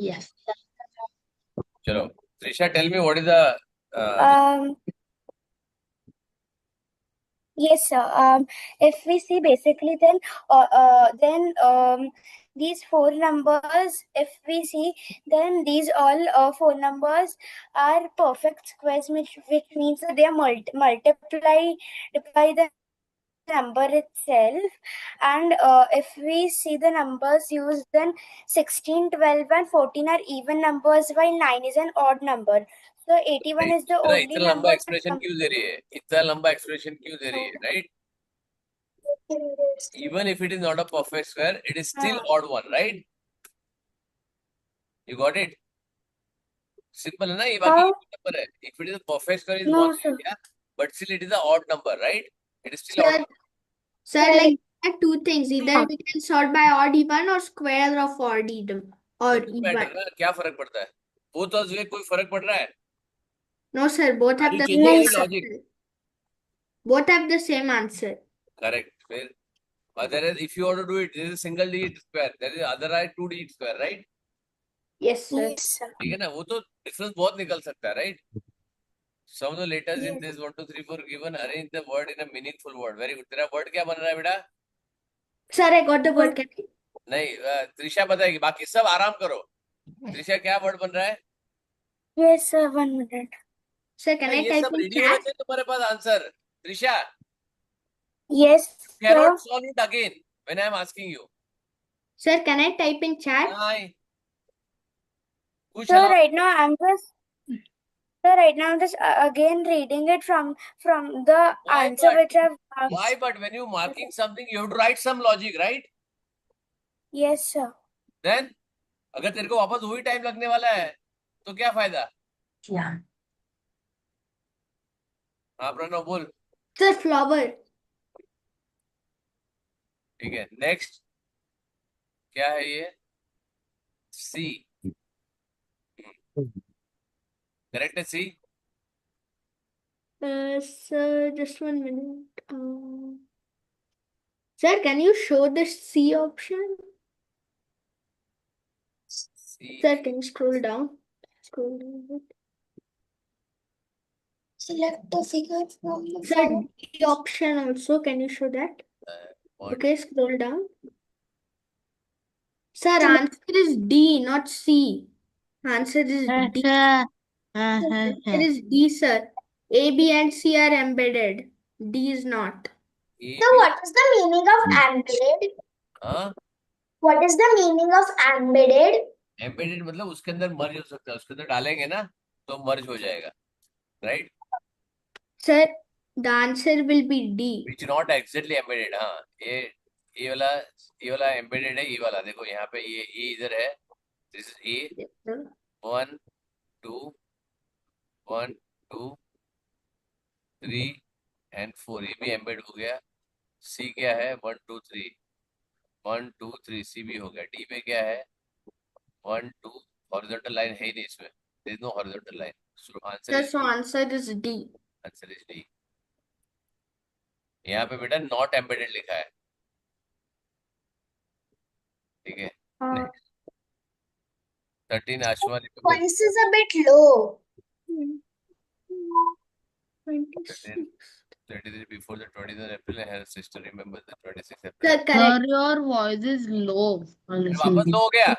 Yes. चलो, Trisha, tell me what is the Um, yes, sir. If we see basically, then these four numbers, if we see, then these all four numbers are perfect squares, which means that they are multiply by the number itself. And if we see the numbers used, then 16, 12, and 14 are even numbers, while 9 is an odd number. So 81 is the इतना only इतना लंबा number expression क्यों दे रही है? इतना लंबा expression क्यों दे रही है? Right? Even if it is not a perfect square, it is still odd one, right? You got it? Simple है ना ये? बाकी नंबर है. If it is a perfect square, is No, one sir. area, but still it is an odd number, right? It is still odd. Sir, like there are two things. Either we can sort by odd even or square of odd even or Doesn't matter even. ना, क्या फर्क पड़ता है? Both of them कोई फर्क पड़ रहा है? No, sir. Both Are have you the changing same any logic? answer. Both have the same answer. Correct. फिर otherwise, if you want to do it, this is a single digit square. There is other are two digit square, right? Yes, sir. Yes, sir. ठीक है ना? वो तो difference बहुत निकल सकता है, right? Some of the letters in Yes. this 1, 2, 3, 4 given arrange the word in a meaningful word. Very good. तेरा word क्या बन रहा है बेटा? Sir, I got the word. Can I? नहीं, त्रिशा बताएगी. बाकी सब आराम करो. त्रिशा क्या वर्ड बन रहा है? Yes, sir. 1 minute. Sir, can I ये type सब in रेडी होना chat? चाहिए तुम्हारे पास answer. Trisha, Yes, sir. cannot solve it again when I am asking you. Sir, can I type in chat? नहीं. कुछ Sir, allow. right now I'm just again reading it from the Why answer but? which I've asked. Why but? When you marking something, you have to write some logic, right? Yes, sir. Then अगर तेरे को वापस वही time लगने वाला है तो क्या फायदा? Yeah. हाँ प्रणव बोल. Sir, flower. ठीक है, नेक्स्ट क्या है ये? सी. करेक्ट है सी. Sir, just 1 minute. Sir, can you show the C option? C. Sir, can you scroll down? Scroll down a bit. Select the figure from the Sir, D option also. Can you show that? Okay, scroll down. Sir, answer is D, not C. Answer is D. Answer is D, sir. A, B, and C are embedded. D is not. So what is the meaning of embedded? हाँ, What is the meaning of embedded? Embedded मतलब उसके अंदर मर्ज हो सकता है. उसके अंदर डालेंगे ना तो मर्ज हो जाएगा, right? Sir, the answer will be D. Which not exactly embedded. हाँ, ये वाला एम्बेडेड है. ये वाला देखो यहाँ पे, ये इधर है. This is a. Yes, sir. 1 2 1 2 3 and 4. ये भी एम्बेड हो गया. सी क्या है? 1 2 3. 1 2 3 सी भी हो गया. डी में क्या है? 1 2. हॉरिजॉन्टल लाइन है ही नहीं इसमें. There is no horizontal line. So answer Sir, is so D. answer is D. Answer is D. यहाँ पे बेटा नॉट एम्बेडेड लिखा है. ठीक है. नेक्स्ट 13 आशुआ. Voice is a bit low. 26. 33 before the 23rd April. I had a sister remember the 26th April. Sir, Sir, correct. your voice is low. वापस लो हो गया.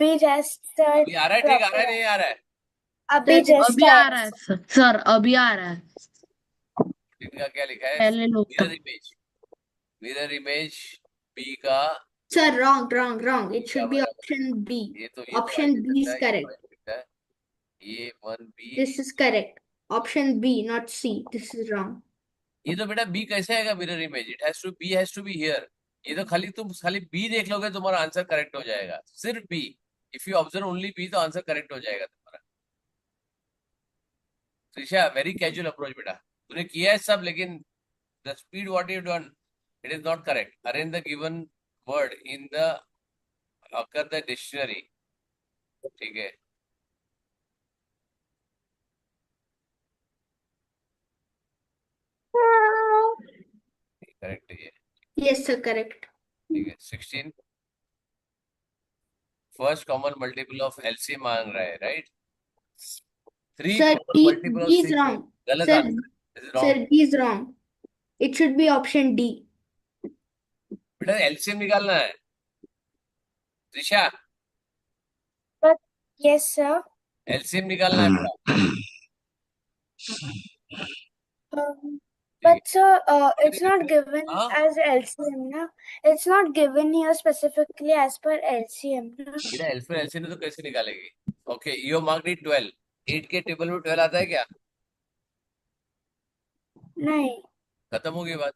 We just अभी आ रहा है? ठीक आ रहा है? नहीं आ रहा है? अभी Sir, just अभी आ रहा है सर, अभी आ रहा है. इनका क्या लिखा है? पहले लोग mirror image. Mirror image B का. Sir, wrong. It should be option B. ये तो Option ऐसे B is लगता है, correct. लगता है. ये 1B. This is correct. Option B, not C. This is wrong. ये तो बेटा बी कैसे आएगा mirror image? It has to be here. ये तो तुम खाली बी देख लोगे तुम्हारा आंसर करेक्ट हो जाएगा. सिर्फ B. If you observe only B तो आंसर करेक्ट हो जाएगा तुम्हारा. त्रिशा, वेरी कैजुअल अप्रोच बेटा. तूने किया है सब, लेकिन the speed what you done, it is not correct. Arrange the given word in the occur the dictionary. ठीक है. करेक्ट है ये. Yes, sir, correct. ठीक है. 16 first common multiple of LCM मांग रहा है, right? 3 Sir, common multiple of D is 6 है। wrong. गलत Sir, answer, this is sir, wrong. D is wrong. It should be option D. बेटा LCM निकालना है त्रिशा, Yes, sir. LCM निकालना है बेटा। Um, ठीक है। but sir, it's not given हाँ as LCM, na? It's not given here specifically as per LCM, na? बेटा LCM ने तो कैसे निकालेगी? Okay, you marked it 12। 8 के टेबल में 12 आता है क्या? नहीं. खत्म हो गई बात।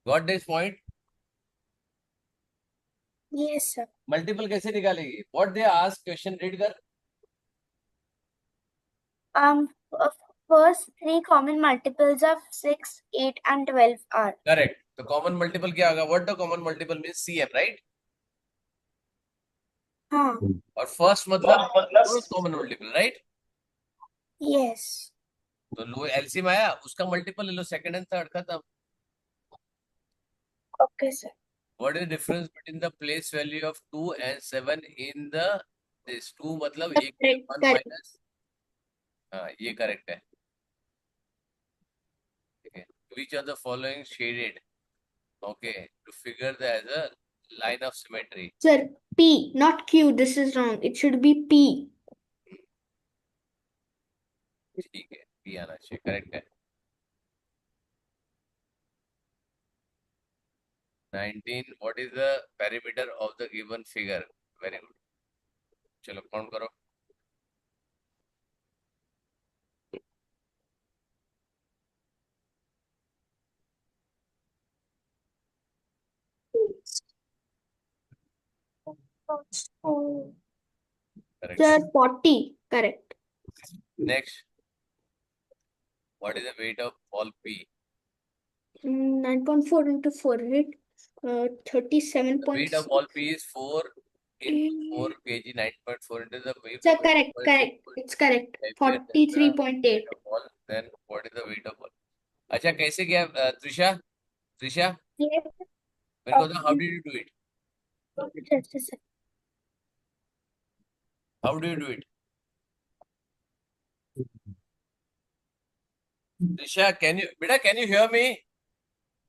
Got this point? Yes, sir. Multiple कैसे निकालेगी? What they ask, question read कर। Uh, First three common multiples of 6, 8, and 12 are. Correct, तो कॉमन मल्टीपल क्या होगा? What the common multiple means CM, right? हाँ. और फर्स्ट मतलब कॉमन मल्टीपल, राइट? Yes. तो लो LCM आया, उसका मल्टीपल ले लो, सेकंड एंड थर्ड, खत्म। Okay, sir. What is the difference between the place value of 2 and 7 in the this 2 मतलब एक Correct, 1 correct. माइनस, हाँ ये करेक्ट है। ठीक है, which of the following shaded, okay, to figure the as a line of symmetry? Sir, P, not Q. This is wrong. It should be P. ठीक है, P आना चाहिए, करेक्ट है। 19, what is the perimeter of the given figure? Very good, चलो count करो। Correct. Sir, 40. Correct. Next, what is the weight of ball P? 9.4 into 4, right? The weight of 37.6. ball P is 4 into 4 kg, 9.4 into the weight Sir, of correct, ball is correct. 6.8. It's correct. Then the 43.8. weight of ball, then what is the weight of ball? अच्छा कैसे किया Trisha? Trisha Yes. मेरे को बताओ, how did you do it? Just a second. How do you do it? Trisha, can you hear me?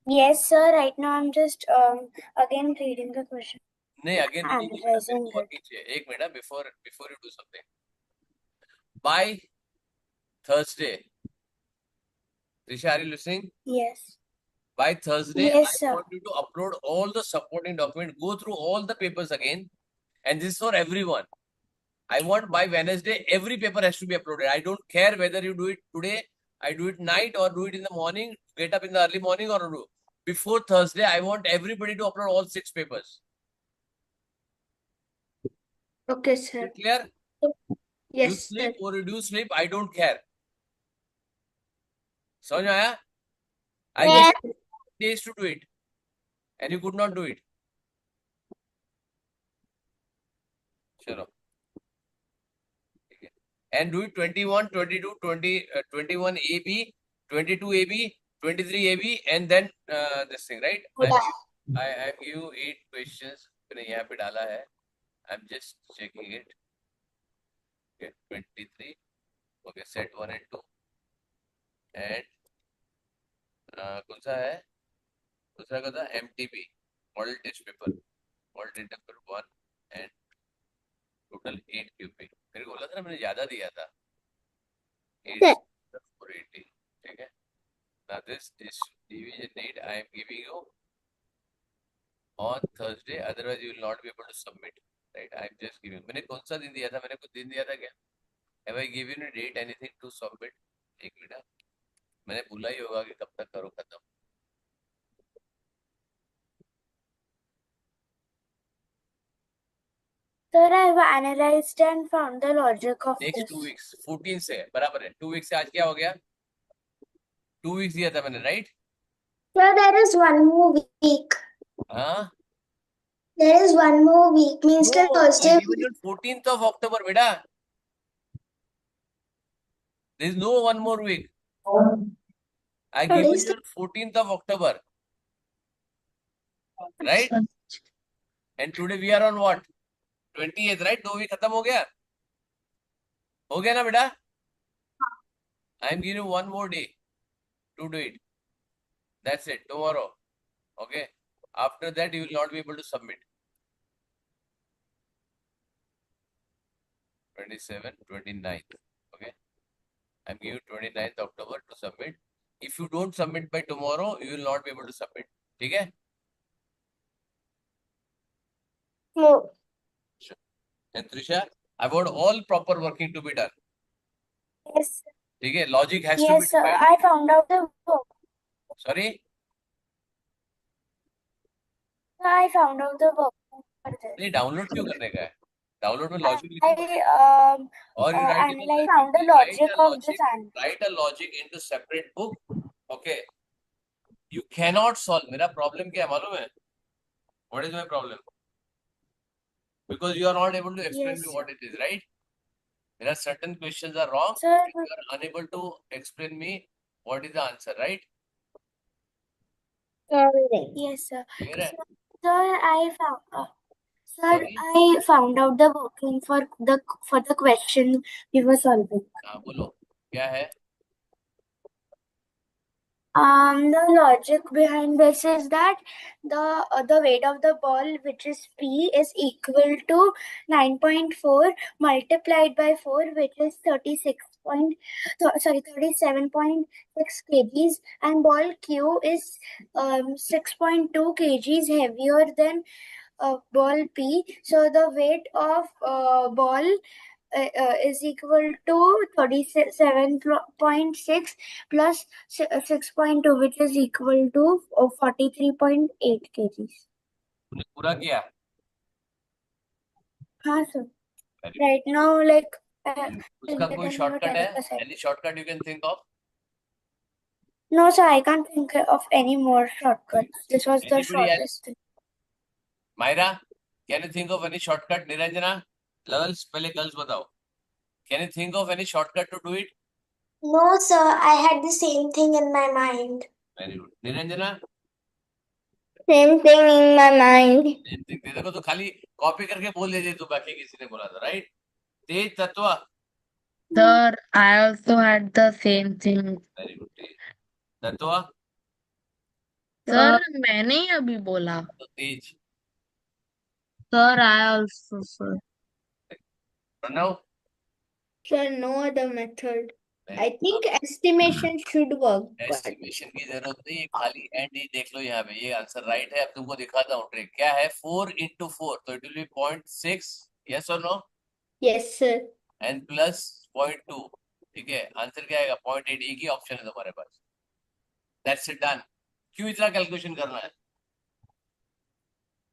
Yes, sir. Right now, I'm just again reading the question. नहीं, again नहीं, मेरे Analyzing को और it. नीचे एक minute, before you do something. By Thursday, Trisha, are you listening? Yes. By Thursday, Yes, I sir. want you to upload all the supporting documents, go through all the papers again, and this is for everyone. I want by Wednesday, every paper has to be uploaded. I don't care whether you do it today, I do it night, or do it in the morning, get up in the early morning, or do. Before Thursday, I want everybody to upload all 6 papers. Okay, Is sir. it clear? You Yes, sir. sleep or you do sleep, I don't care. समझ में आया? I Yes, gave you days to do it, and you could not do it. चलो, ठीक है, and do it 21, 22, 21 AB, 22 AB, 23 AB, and then this thing, right? I give you 8 questions. मैंने यहाँ पे डाला है. I'm just checking it. Okay, 23. Okay, set 1 and 2. And कौन सा है? दूसरा का था MTP, Model Test Paper. Model Test Paper 1 and total 8 QP. मेरे को बोला था ना, मैंने ज़्यादा दिया था. 8 480. ठीक है. Now this division date I am giving you on Thursday. Otherwise you will not be able to submit. Right? I am just giving. मैंने कौन सा दिन दिया था? मैंने कुछ दिन दिया था क्या? Have I given you date anything to submit? एक मिनट, मैंने भूला ही होगा कि कब तक करो खत्म. Sir, I have analyzed and found the logic of Next this. 2 weeks 14 से बराबर है. 2 weeks से आज क्या हो गया? 2 weeks दिया था मैंने, right? Sir, there is one more week. हाँ. There is one more week. Means till No, Thursday. I given you 14th of October, बेटा. There is no one more week. I given you 14th of October, right? And today we are on what? 28th, right? 2 week खत्म हो गया ना बेटा? I am giving you one more day to do it. That's it. Tomorrow. Okay. After that, you will not be able to submit. 27th, 29th. Okay. I'm giving you 29th October to submit. If you don't submit by tomorrow, you will not be able to submit. ठीक है? No. And Trisha, I want all proper working to be done. Yes. ठीक है? Logic has to be Yes, sir. defined. I found out the book. Sorry? I found out the book for this. नहीं download क्यों करने का है? Download में I logic लिखो और you write in analyze found the logic of this answer. write a logic into separate book. Okay. You cannot solve. मेरा problem क्या है मालूम है? What is my problem? Because you are not able to explain Yes. me what it is, right? There are certain questions are wrong. Sir, You are unable to explain me what is the answer, right? yes, sir. Clear है? Sir, sir, Sorry? I found out the working for the question we were solving. हाँ बोलो क्या है? The logic behind this is that the weight of the ball, which is P, is equal to 9.4 multiplied by 4, which is 37.6 kgs, and ball Q is 6.2 kgs heavier than ball P. So the weight of ball is equal to 37.6 plus 6.2, which is equal to 43.8 kgs. तूने पूरा किया? हाँ sir. Very Right now, like उसका कोई shortcut है? Any shortcut you can think of? No, sir, I can't think of any more shortcuts. This was the Anybody else? shortest thing. Myra, can you think of any shortcut? Niranjana, girls, पहले girls बताओ. Can you think of any shortcut to do it? No, sir, I had the same thing in my mind. Very good. Niranjana, Same thing in my mind. same thing. तेरे को तो खाली copy करके बोल दे तू बाकी किसी ने बोला था, right? तेज तत्व. Sir, I also had the same thing. Very good. तेज तत्व Sir, मैंने ही अभी बोला. तो Tej. Sir, I also, sir. Pranav. Sir, no other method. I think estimation should work, but estimation की जरूरत नहीं है, खाली एंड ही देख लो यहाँ पे. ये आंसर राइट है. अब तुमको दिखाता हूँ ट्रिक. क्या है? 4 into 4, तो इट विल बी 0.6. यस और no? yes, sir. And plus 0.2. ठीक है. आंसर क्या आएगा? 0.8. एक ही ऑप्शन है तुम्हारे पास. That's it, done. क्यों इतना कैलकुलेशन करना है?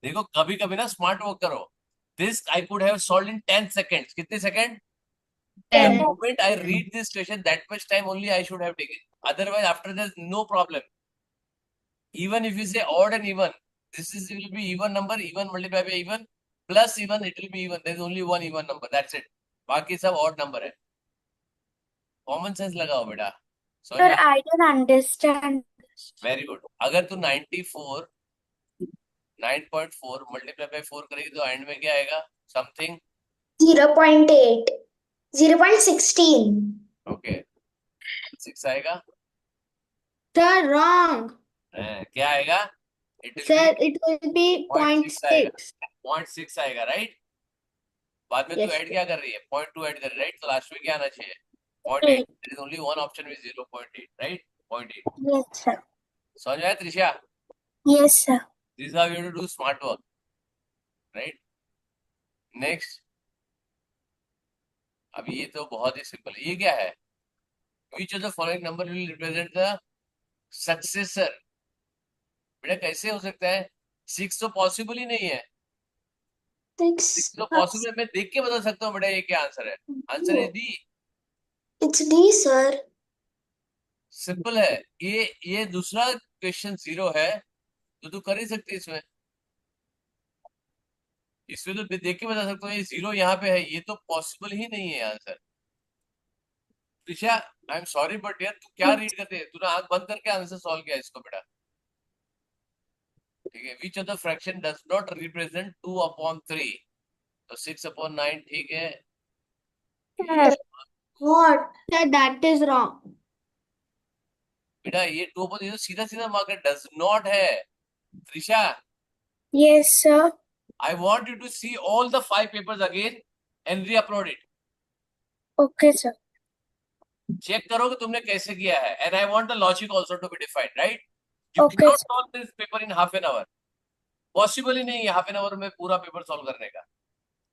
देखो कभी कभी ना स्मार्ट वर्क करो. This I could have solved in 10 seconds. कितने second? The 10. moment I read this question, that much time only I should have taken. Otherwise, after this, no problem. Even if you say odd and even, this is will be even number, even multiplied by even, plus even, it will be even. There is only one even number. That's it. बाकी सब odd number है. Common sense लगाओ बेटा. So Sir, I don't understand. very good. अगर तू 94 9.4 multiply by 4 करेगी तो end में क्या आएगा? Something 0.8. 0.16. okay 6 आएगा. Sir, wrong. क्या आएगा? It will Sir, be it will be 0.6 आएगा. 0.6. 0.6 आएगा, राइट? बाद में Yes, तू ऐड क्या कर रही है? 0.2 ऐड कर रही है, राइट? तो लास्ट में क्या आना चाहिए? 0.8. There is only one option with 0.8, right? 0.8. Yes, sir. समझ में आया Trisha? Yes, sir. This is how you have to do smart work, right? Next. अब ये तो बहुत ही सिंपल है. ये क्या है? Which of the following number will represent the successor? बेटा कैसे हो सकता है? 6 तो पॉसिबल ही नहीं है. 6 तो पॉसिबल है. मैं देख के बता सकता हूँ बेटा ये क्या आंसर है. Answer is D. It's D, sir. Simple है. ये दूसरा क्वेश्चन 0 है तो तू कर ही सकती है इसमें तो देख के बता सकता हूँ ये 0 यहाँ पे है. ये तो पॉसिबल ही नहीं है answer. Trisha, I am sorry but यार तू क्या रीड करते है? तूने आंख बंद करके आंसर सॉल्व किया इसको बेटा. ठीक है, which of the fraction does not represent 2/3? तो 6/9 ठीक है। What? Sir, that is wrong. बेटा ये 2/3 तो सीधा सीधा मार्कर डज नॉट है। Trisha, Yes, sir. I want you to see all the 5 papers again and re-upload it. Okay, sir. Check करो कि तुमने कैसे किया है, and I want the logic also to be defined, right? You Okay, cannot sir. solve this paper in half an hour. Possible ही नहीं है half an hour में पूरा पेपर सॉल्व करने का।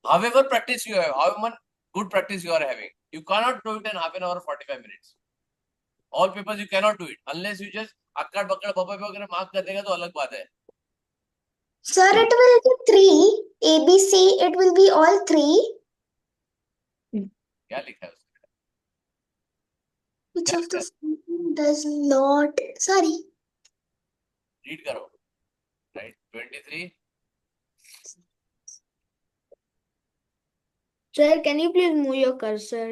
However practice you have, however good practice you are having, you cannot do it in half an hour, 45 minutes. All papers you cannot do it unless you just अक्कड़ बक्कड़ बब्बे वगैरह mark कर देगा तो अलग बात है। Sir, it will be 3. ABC, it will be all 3. क्या लिखा है उसमें? Which क्या of the लिखा है? following does not? Sorry. Read करो, right? 23. Sir, can you please move your cursor?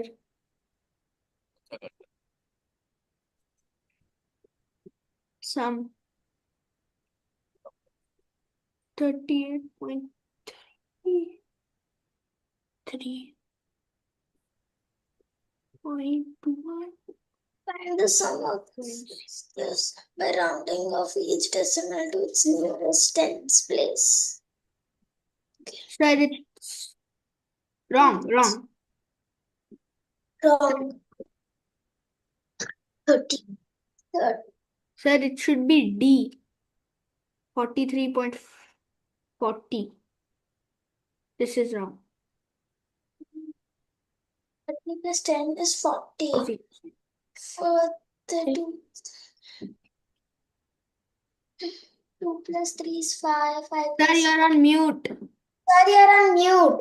अच्छा करते हैं। Some 38.3.1. Find the sum of this by rounding off each decimal to its nearest tens place. Sir, it's wrong. Wrong. 30. Sir, it should be D. 43.40. This is wrong. 30 plus 10 is 40. Okay. 32. 2 plus 3 is 5. 5 Sir, plus... you're on mute. Sir, you're on mute.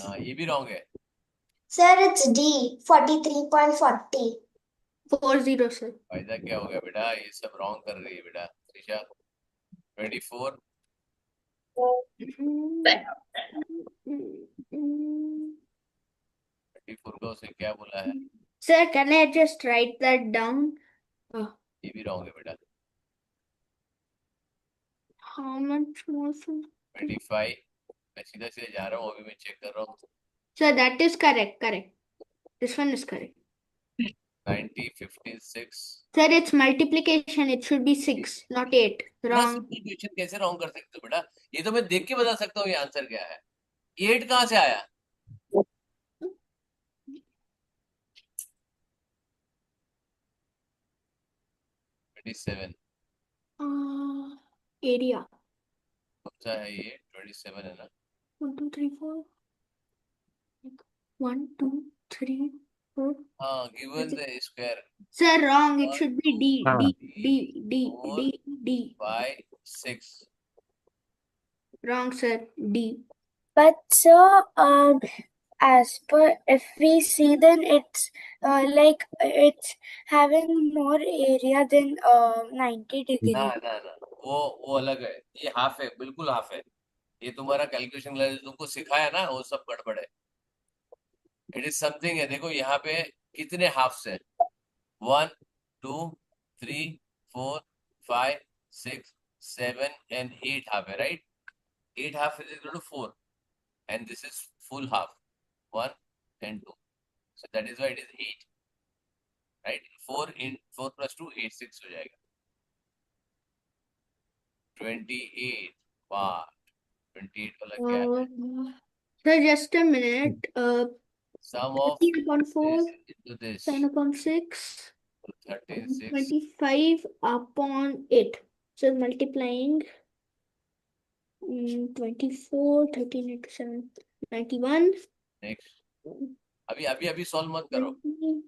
हाँ ये भी wrong है। Sir, it's D. 43.40. 40, sir. फायदा क्या हो गया बेटा, ये सब रॉन्ग कर रही है बेटा। त्रिशा 24। 24 को उसे क्या बोला है? Sir, can I just write that down? ये भी रॉन्ग है बेटा। How much more, sir? 25 मैं सीधा सीधा जा रहा हूँ, अभी मैं चेक कर रहा हूँ। Sir, that is correct. This one is correct. 90, 56। Sir, it's multiplication. It should be 6, not 8. Wrong. Question कैसे रॉन्ग कर सकते हो बेटा? ये तो मैं देख के बता सकता हूँ ये आंसर क्या है। 8 कहाँ से आया? Area. कौन सा है ये? 27 है ना? 1, 2, 3, 4. 1, 2, 3, 4. हाँ, given the square Sir, wrong. It should be D. हाँ. D. by 6. Wrong, sir. D. But sir, as per if we see, then it's like it's having more area than 90 degree. ना वो अलग है, ये हाफ है, बिल्कुल half है। ये तुम्हारा कैलकुलेशन तुमको सिखाया ना, वो सब गड़बड़ है। इट इज समथिंग है। देखो यहाँ पे कितने हाफ है? 1, 2, 3, 4, 5, 6, 7 and 8 half है, right? 8 half is equal to 4 and this is full half, 1 and 2, so that is why it is 8, right? 4 plus 2 8, 6 हो जाएगा। 28 वाह, 28 वाला क्या है? Sir, just a minute. Sum of 13 upon 4, this into this, 10 upon 6, 36. 25 upon 8. So multiplying 24, 13 into 7, 91. Next. अभी solve मत करो। 20.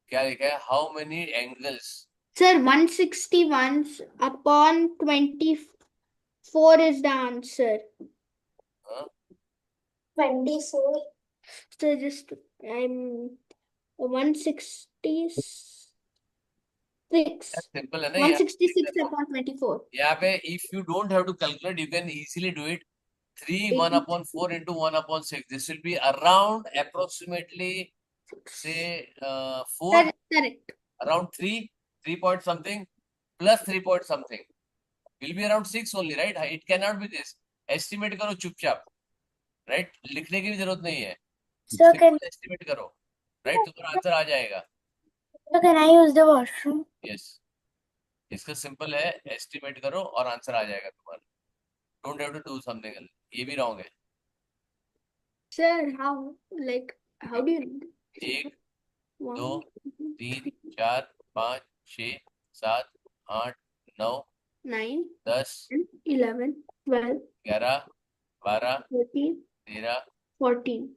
क्या लिखा है? How many angles? Sir, 161 upon 24 is the answer. 24. So just 166. Simple है ना? 166 upon 24. यहाँ पे if you don't have to calculate, you can easily do it. 3 1 upon 4 into 1 upon 6. This will be around approximately say 4. Correct. Around 3 point something plus 3 point something. will be around 6 only, right? It cannot be this. Estimate करो चुपचाप, right? लिखने की भी जरूरत नहीं है, So simple estimate करो, right? तुम्हारा आंसर आ जाएगा. can I use the washroom? Yes, इसका सिंपल है, एस्टिमेट करो और आंसर आ जाएगा तुम्हारा. Don't have to do something else. ये भी रॉन्ग है. Sir, how do you? 1 2 One, 3 4 5 6 7 8 9 9, 10 11, 12, 11 12 13, 13.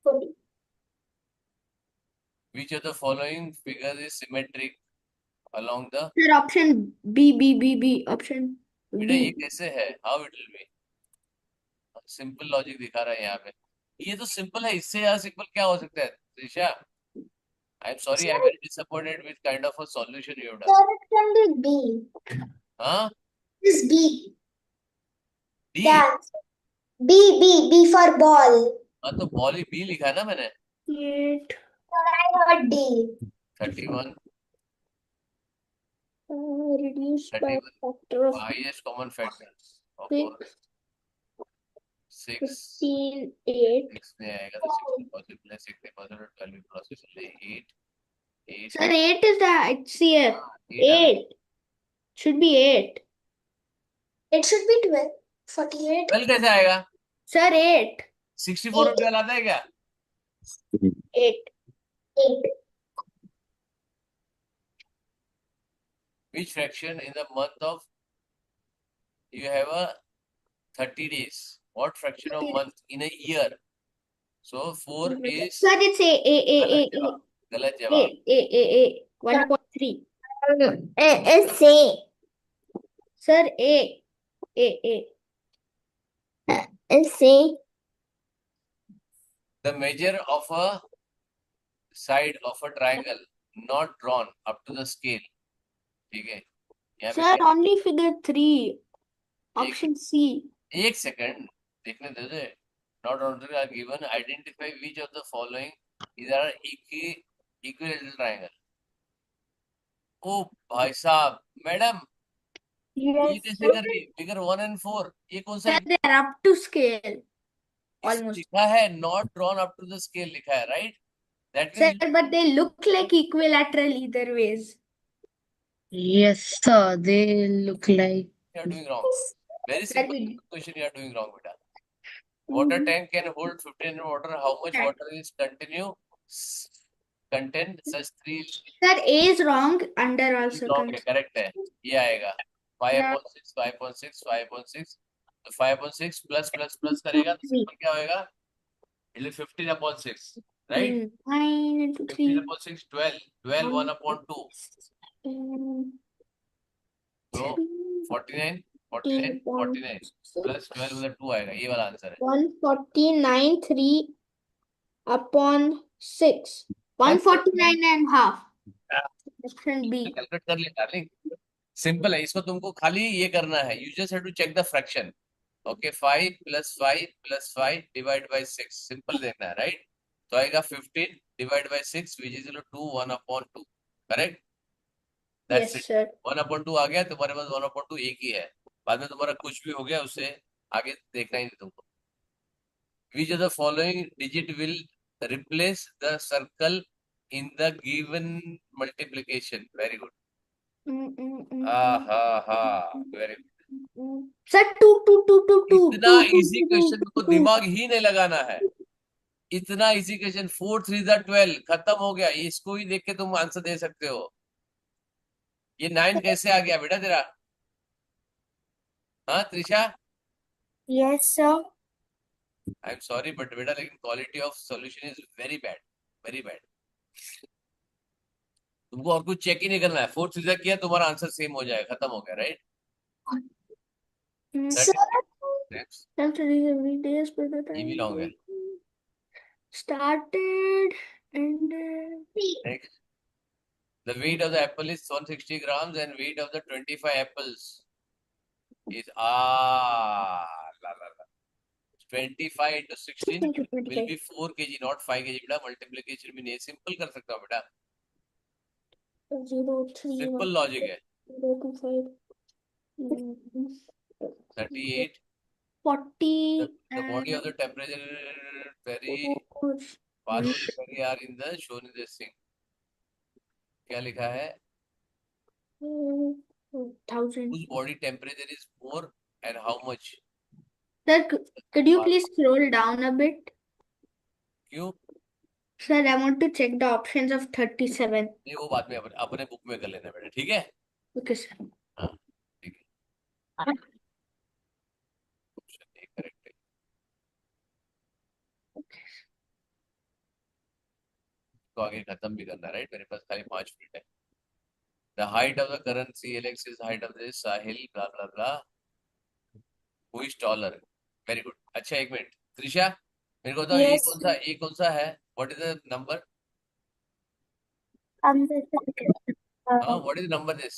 14. Which of the following figures is symmetric along the? Sir, option B. Option बेटा ये B. कैसे है? How it will be? Simple logic दिखा रहा है यहाँ पे. ये तो सिंपल है, इससे ज्यादा सिंपल क्या हो सकता है Trisha? I am sorry, I am very disappointed with kind of a solution you have done. Sir, it can be B. हाँ, This B. D. Yeah. B for ball. हाँ तो बॉल ही बी लिखा है ना मैंने. 8. Sir, I heard D. 31. Reduced by 31. factor of Highest common factor of 6, 6. 15, 8. 6 नहीं आएगा तो 60 पॉसिबल है, 60% 12 पॉसिबल है. 8 Sir, 8 is the HCF. 8 8. Should be 8. It should be 12. 48. 12 कैसे आएगा? Sir, 8. 64 में 12 आता है क्या? 8. 8. Which fraction in the month of you have a 30 days? What fraction of 30 month in a year? So 4 is Sir, it's गलत जवाब. गलत जवाब. 1.3. It's A. Sir, A. It's A. The measure of a side of a triangle not drawn up to the scale. ठीक है, यहाँ पे Sir, only figure 3. Option C. एक second देखने दे दे. Not order are given. Identify which of the following is an equilateral triangle. ओ भाई साहब, madam ये कैसे कर रही? फिगर 1 and 4 ये कौन सा Sir, they are up to scale. इसमें Almost. लिखा है not drawn up to the scale लिखा है, right? That Sir, means but they look like equilateral either ways. Yes, sir. They look like. you are doing wrong. Very Sir, simple we- question you are doing wrong, beta. Water tank can hold 15 water. How much Okay. water is content such 3 Sir, A is wrong under all wrong है, circumstances. Correct है. ये आएगा 5/6 5/6 5/6. तो 5/6 plus plus plus करेगा तो simple क्या होएगा? 15/6, right? 9 into 3. 15/6 12. 12 1/2. तो 49 49 49 प्लस 12 मतलब 2 आएगा. ये वाला आंसर है. 149 3 upon 6. 149 and half. Option B. Calculate कर ले डार्लिंग. सिंपल है, इसको तुमको खाली ये करना है. You just have to check the fraction. Okay, 5 + 5 + 5 divide by 6. Simple देखना है, राइट? तो आएगा 15 divide by 6 which is equal to 1/2. Correct? That's Yes, it. sir. 1/2 आ गया, तुम्हारे पास 1/2 एक ही है. बाद में तुम्हारा कुछ भी हो गया उससे आगे देखना ही नहीं तुमको. Which of the following digit will replace the circle in the given multiplication? Very good. Very good. Sir, 2. इतना इजी क्वेश्चन को दिमाग ही नहीं लगाना है. इतना इजी क्वेश्चन. 4 3 12 खत्म हो गया. इसको ही देख के तुम आंसर दे सकते हो. ये 9 कैसे आ गया बेटा तेरा? हाँ Trisha, Yes, sir. I am sorry but बेटा लेकिन quality of solution is very bad, very bad. तुमको और कुछ चेक ही नहीं करना है. 4 3 किया तुम्हारा आंसर सेम हो जाएगा. खत्म हो गया, राइट? ये भी लॉन्ग है. Started and Next. The weight of the apple is 160 grams and weight of the 25 apples is la. 25 into 16 will be 4 kg, not 5 kg. बेटा मल्टीप्लिकेशन भी नहीं, सिंपल कर सकता हूँ बेटा. 0 3 सिंपल लॉजिक है. 0 2 5 38. 40 The body of the temperature very partially vary are in the shown in this thing. क्या लिखा है? 1000. Whose body temperature is more and how much? Sir, could you please scroll down a bit? क्यों? Sir, I want to check the options of 37. नहीं, वो बाद में अपने book में कर लेना बेटा, ठीक है? Okay, sir. हाँ, ठीक है। ऑप्शन ए करेक्ट है। तो आगे खत्म भी करना, राइट? मेरे पास खाली 5 मिनट है। The height of the current CLX is height of this Sahil blah blah blah. Who is taller? Very good. अच्छा, एक मिनट त्रिशा, मेरे को बताओ Yes. ये कौन सा है? What is the number? Just a second. What is the number this?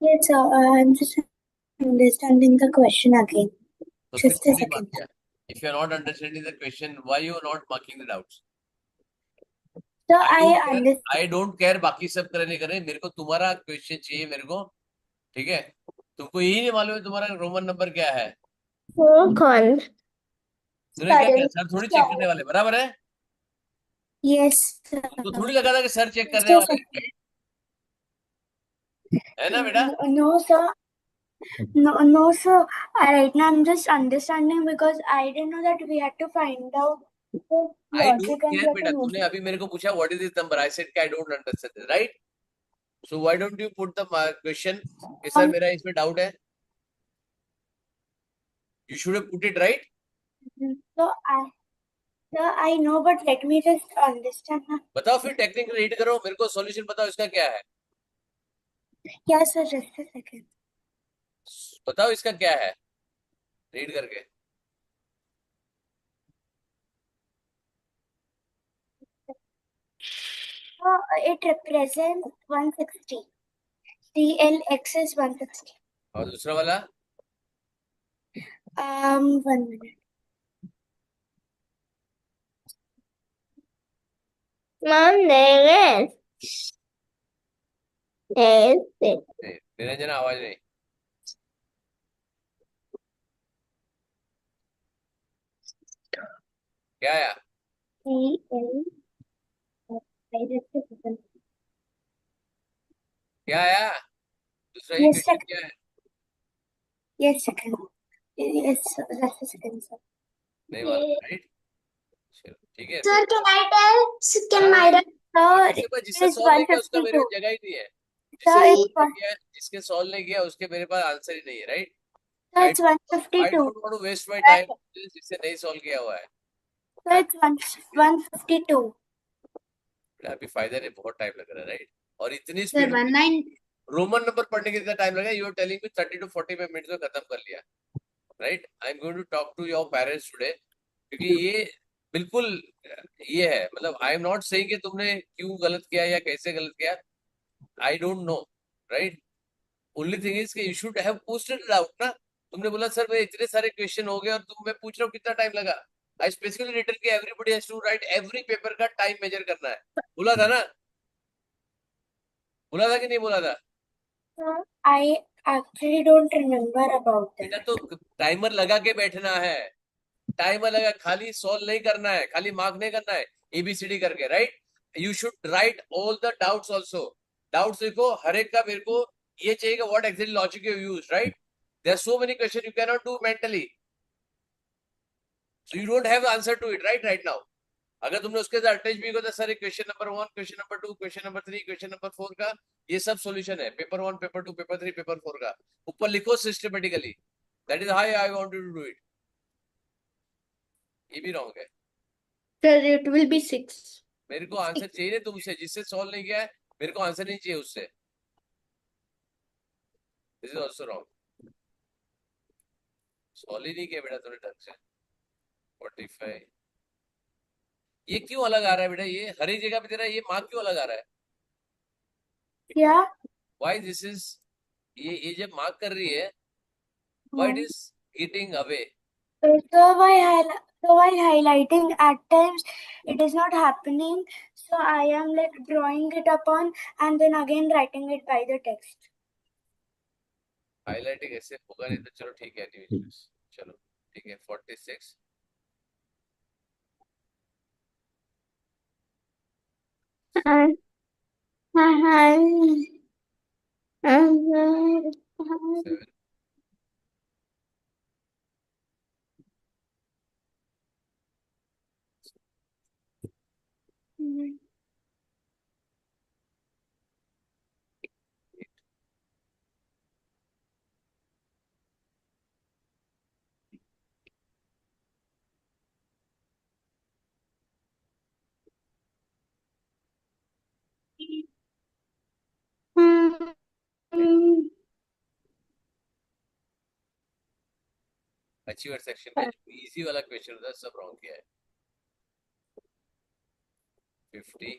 Yes, I'm just understanding the question again. तो फिर Just a क्यों नहीं mark second. किया? If you are not understanding the question, why you are not marking the doubts? So I understand. I don't care बाकी सब करे नहीं करे, मेरे को तुम्हारा क्वेश्चन चाहिए मेरे को, ठीक है? तुमको यही नहीं मालूम है तुम्हारा रोमन नंबर क्या है? कौन? तूने क्या किया? सर थोड़ी चेक करने वाले, बराबर है? Yes. तुमको थोड़ी लगा था कि सर चेक करने वाले, है ना बेटा? No, sir. No, sir. Right now I'm just understanding because I didn't know that we had to find out the I logic don't and care what बेटा, emotion. तूने अभी मेरे को पूछा what is this number? I said कि I don't understand this, right? So why don't you put the question कि sir मेरा इसमें डाउट है? You should have put it, right? So I know, but let me just understand. बताओ फिर technique read करो, मेरे को सॉल्यूशन बताओ इसका क्या है? Yes, sir. Just a second. बताओ इसका क्या है, रीड करके। It represents 160. CLX is 160. और दूसरा वाला? 1 minute. Mom, there is. Niranjana आवाज नहीं। क्या आया? क्या आया? दूसरा ये Yes, क्वेश्चन क्या है? Yes, second. Yes, sir. Just a second, sir. नहीं मालूम, राइट? चलो ठीक है। Sir, can I tell? Can my sir, जिससे is सॉल्व नहीं किया उसका मेरे 152. जगह ही नहीं है। Sir, जिससे it's सॉल्व नहीं किया, जिसके सॉल्व नहीं किया उसके मेरे पास आंसर ही नहीं है, right? sir, it's I 152. don't want to waste my time जिससे नहीं सॉल्व किया हुआ है। Sir, it's 152. अभी फायदा नहीं, बहुत टाइम लग रहा है, राइट? और इतनी Sir, स्पीड 19. रोमन नंबर पढ़ने के इतना टाइम लगा। You are telling me 30 to 40 minutes में खत्म कर लिया, right? I am going to talk to your parents today, क्योंकि ये बिल्कुल ये है, मतलब आई एम नॉट सेइंग कि तुमने क्यों गलत किया या कैसे गलत किया, I don't know, right? Only thing is कि you should have posted it out ना। तुमने बोला सर मेरे इतने सारे क्वेश्चन हो गए और मैं पूछ रहा हूँ कितना टाइम लगा। आई स्पेसिफिकली रिटन कि everybody has to write every paper का टाइम मेजर करना है। बोला था ना? बोला था कि नहीं बोला था? I actually don't remember about बेटा that. तो टाइमर लगा के बैठना है, टाइमर लगा, खाली सॉल्व नहीं करना है, खाली मार्क नहीं करना है, एबीसीडी करके, right? You should write all the doubts also. Doubts देखो हर एक का, मेरे को ये चाहिए what actually logic you use, right? There are so many question you can not do mentally, so you don't have answer to it right now. अगर तुमने उसके साथ अटैच भी होता sir question number 1, question number 2, question number 3, question number 4 का ये सब solution है, पेपर 1, पेपर 2, पेपर 3, पेपर 4 का ऊपर लिखो systematically. That is how I want to do it. ये भी रॉन्ग है। Sir, it will be 6. मेरे को आंसर चाहिए नहीं तुमसे, जिससे सॉल्व नहीं किया है मेरे को आंसर नहीं चाहिए उससे। This is also wrong. Solve ही नहीं किया बेटा तूने ढंग से। 45 ये क्यों अलग आ रहा है बेटा? ये हर एक जगह पे तेरा ये मार्क क्यों अलग आ रहा है? Yeah. व्हाई दिस इज, ये जब मार्क कर रही है why it is getting away? So while highlighting at times it is not happening. So I am like drawing it upon and then again writing it by the text. Highlighting ऐसे होगा नहीं तो चलो ठीक है एनीवेज, चलो ठीक है 46 7 अचीवर सेक्शन में इजी वाला क्वेश्चन था सब रॉन्ग किया है 50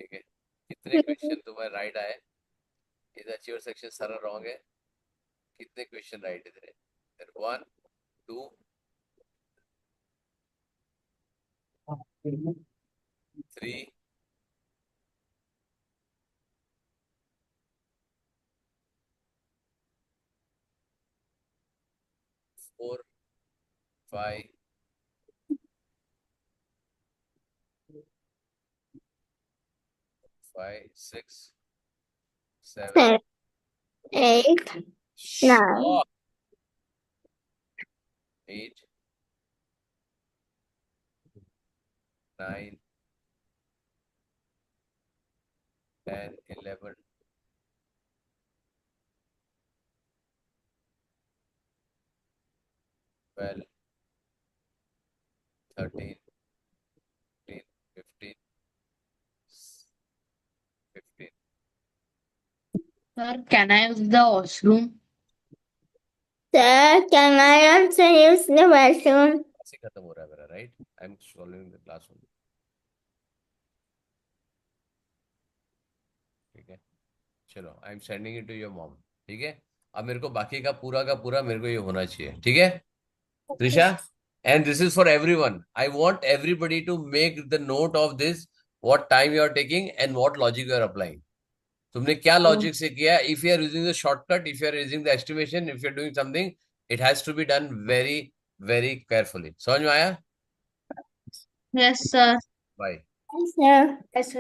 ठीक है कितने क्वेश्चन तुम्हारे राइट आए इधर अचीवर सेक्शन सारा रॉन्ग है कितने क्वेश्चन राइट इधर है 1 2 3 4 5 5 6 7 8, 9, 8 9 10 11 12 13 14 15 15 Sir, can I use the washroom? Sir, can I also use the washroom? ऐसे खत्म हो रहा है मेरा right I am solving the class only ठीक है चलो I am sending it to your mom ठीक है अब मेरे को बाकी का पूरा मेरे को ये होना चाहिए ठीक है Trisha and this is for everyone I want everybody to make the note of this what time you are taking and what logic you are applying तुमने क्या लॉजिक से किया if you are using the shortcut if you are using the estimation if you are doing something it has to be done very very carefully समझ में आया Yes, sir. bye Yes, sir. Yes, sir.